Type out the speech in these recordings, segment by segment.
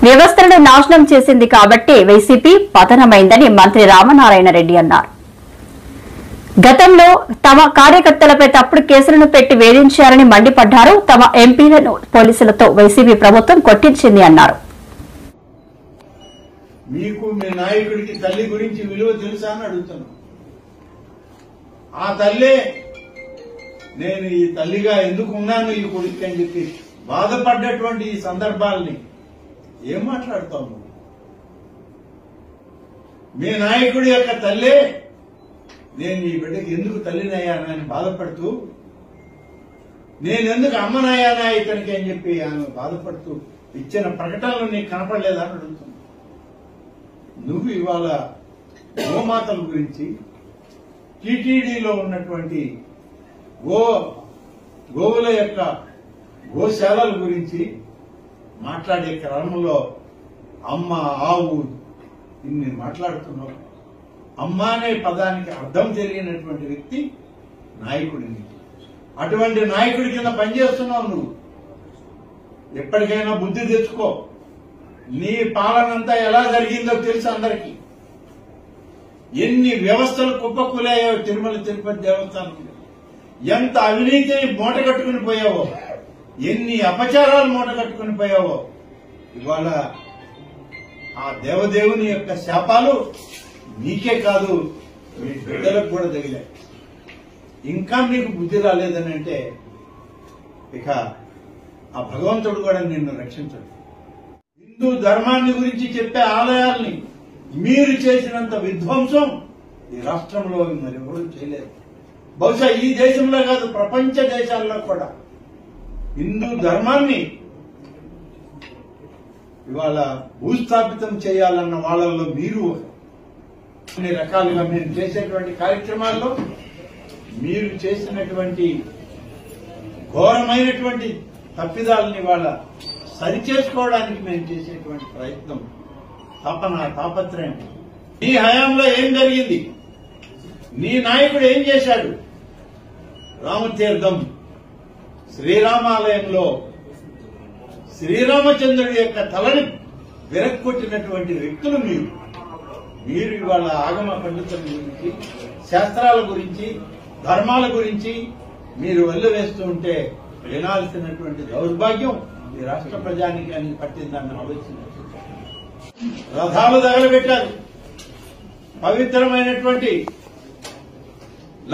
వ్యవస్థలను నాశనం చేసింది కాబట్టి వైసీపీ పతనమైందని మంత్రి రామనారాయణ రెడ్డి అన్నారు. గతంలో తమ కార్యకర్తలపై తప్పుడు కేసులను పెట్టి వేధించారని మండిపడ్డారు. తమ ఎంపీలను పోలీసులతో వైసీపీ ప్రభుత్వం కొట్టించింది అన్నారు. మీకు మీ నాయకుడికి తల్లి గురించి విలువ తెలుసా అని అడుగుతున్నాను. ఆ తల్లే నేను ఈ తల్లిగా ఎందుకు ఉన్నాను ఈ కొడుకు అని చెప్పి బాధపడ్డటువంటి ఈ సందర్భాలని ఏం మాట్లాడతావు? మీ నాయకుడి యొక్క తల్లే నేను ఈ బిడ్డకి ఎందుకు తల్లినయ్యాను అని బాధపడుతూ, నేనెందుకు అమ్మనయ్యానా ఇతనికి అని చెప్పి ఆమె బాధపడుతూ ఇచ్చిన ప్రకటనలు నీకు కనపడలేదా అని అడుగుతున్నా. నువ్వు ఇవాళ గోమాతల గురించి, టీటీడీలో ఉన్నటువంటి గోవుల యొక్క గోశాలల గురించి మాట్లాడే క్రమంలో అమ్మ, ఆవు ఇన్ని మాట్లాడుతున్నావు. అమ్మ అనే పదానికి అర్థం తెలియనటువంటి వ్యక్తి నాయకుడిని. అటువంటి నాయకుడి కింద పనిచేస్తున్నావు నువ్వు. ఎప్పటికైనా బుద్ధి తెచ్చుకో. నీ పాలనంతా ఎలా జరిగిందో తెలుసు అందరికీ. ఎన్ని వ్యవస్థలు కుప్పకూలాయో తిరుమల తిరుపతి దేవస్థానం, ఎంత అవినీతిని మూట కట్టుకుని పోయావో, ఎన్ని అపచారాలు మూట కట్టుకుని పోయావో. ఇవాళ ఆ దేవదేవుని యొక్క శాపాలు నీకే కాదు మీ బిడ్డలకు కూడా తగిలాయి. ఇంకా మీకు బుద్ధి రాలేదని అంటే ఇక ఆ భగవంతుడు కూడా నిన్ను రక్షించడు. హిందూ ధర్మాన్ని గురించి చెప్పే ఆలయాల్ని మీరు చేసినంత విధ్వంసం ఈ రాష్ట్రంలో మరెవరూ చేయలేదు. బహుశా ఈ దేశంలో కాదు, ప్రపంచ దేశాల్లో కూడా హిందూ ధర్మాన్ని ఇవాళ భూస్థాపితం చేయాలన్న వాళ్ళల్లో మీరు అన్ని రకాలుగా మీరు చేసేటువంటి కార్యక్రమాల్లో మీరు చేసినటువంటి ఘోరమైనటువంటి తప్పిదాలని వాళ్ళ సరిచేసుకోవడానికి మేము చేసేటువంటి ప్రయత్నం, తాపత్రయం. నీ హయాంలో ఏం జరిగింది? నీ నాయకుడు ఏం చేశాడు? రామతీర్థం శ్రీరామాలయంలో శ్రీరామచంద్రుడి యొక్క తలని విరక్కొట్టినటువంటి వ్యక్తులు మీరు. మీరు ఇవాళ ఆగమ పండితుల గురించి, శాస్త్రాల గురించి, ధర్మాల గురించి మీరు వెల్లువేస్తూ ఉంటే వినాల్సినటువంటి దౌర్భాగ్యం ఈ రాష్ట్ర ప్రజానీకానికి పట్టిందని ఆలోచన. రథాలు తగలబెట్టారు. పవిత్రమైనటువంటి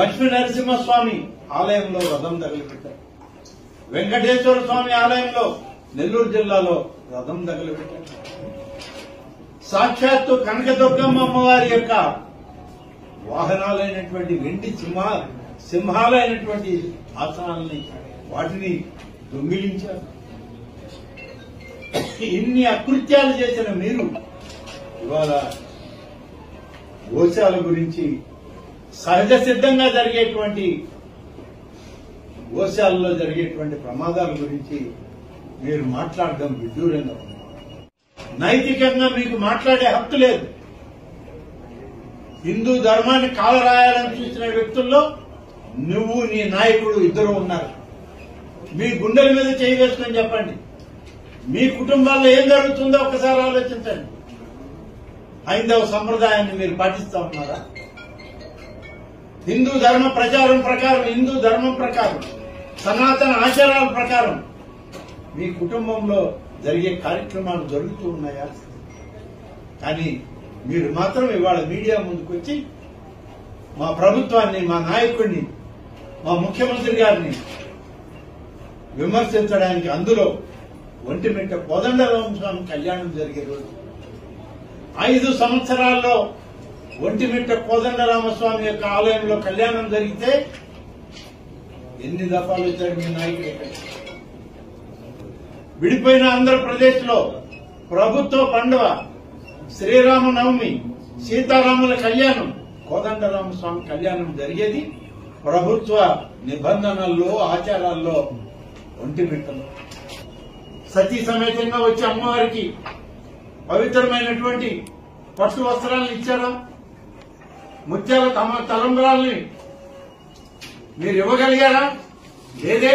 లక్ష్మీ నరసింహస్వామి ఆలయంలో రథం తగలబెట్టారు. వెంకటేశ్వర స్వామి ఆలయంలో నెల్లూరు జిల్లాలో రథం తగలబెట్టారు. సాక్షాత్తు కనకదుర్గమ్మ అమ్మవారి యొక్క వాహనాలైనటువంటి వెండి సింహాలైనటువంటి ఆసనాలని వాటిని దొంగిలించారు. ఇన్ని అకృత్యాలు చేసిన మీరు ఇవాళ గోశాల గురించి, సహజ సిద్ధంగా జరిగేటువంటి గోశాలలో జరిగేటువంటి ప్రమాదాల గురించి మీరు మాట్లాడడం విడ్డూరంగా ఉంది. నైతికంగా మీకు మాట్లాడే హక్కు లేదు. హిందూ ధర్మాన్ని కాలరాయాలని చూసిన వ్యక్తుల్లో నువ్వు నీ నాయకుడు ఇద్దరు ఉన్నారు. మీ గుండెల మీద చేయి వేసుకొని చెప్పండి. మీ కుటుంబాల్లో ఏం జరుగుతుందో ఒక్కసారి ఆలోచించండి. హైందవ సంప్రదాయాన్ని మీరు పాటిస్తా ఉన్నారా? హిందూ ధర్మ ప్రచారం ప్రకారం, హిందూ ధర్మం ప్రకారం, సనాతన ఆచారాల ప్రకారం మీ కుటుంబంలో జరిగే కార్యక్రమాలు జరుగుతూ ఉన్నాయా? కానీ మీరు మాత్రం ఇవాళ మీడియా ముందుకొచ్చి మా ప్రభుత్వాన్ని, మా నాయకుడిని, మా ముఖ్యమంత్రి గారిని విమర్శించడానికి, అందులో ఒంటిమిట్ట కోదండరామస్వామి కళ్యాణం జరిగే రోజు 5 సంవత్సరాల్లో ఒంటిమిట్ట కోదండరామస్వామి యొక్క ఆలయంలో కళ్యాణం జరిగితే ఎన్ని దఫాలు వచ్చాడు మీ నాయకుడు? ఇక్కడ విడిపోయిన ఆంధ్రప్రదేశ్ లో ప్రభుత్వ పండుగ శ్రీరామనవమి, సీతారాముల కళ్యాణం, కోదండరామస్వామి కళ్యాణం జరిగేది ప్రభుత్వ నిబంధనల్లో, ఆచారాల్లో ఒంటిమిట్టలో. సతీ సమేతంగా వచ్చి అమ్మవారికి పవిత్రమైనటువంటి పట్టు వస్త్రాలను ఇచ్చారా? ముత్యాల తలంబరాల్ని మీరు ఇవ్వగలిగారా? లేదే.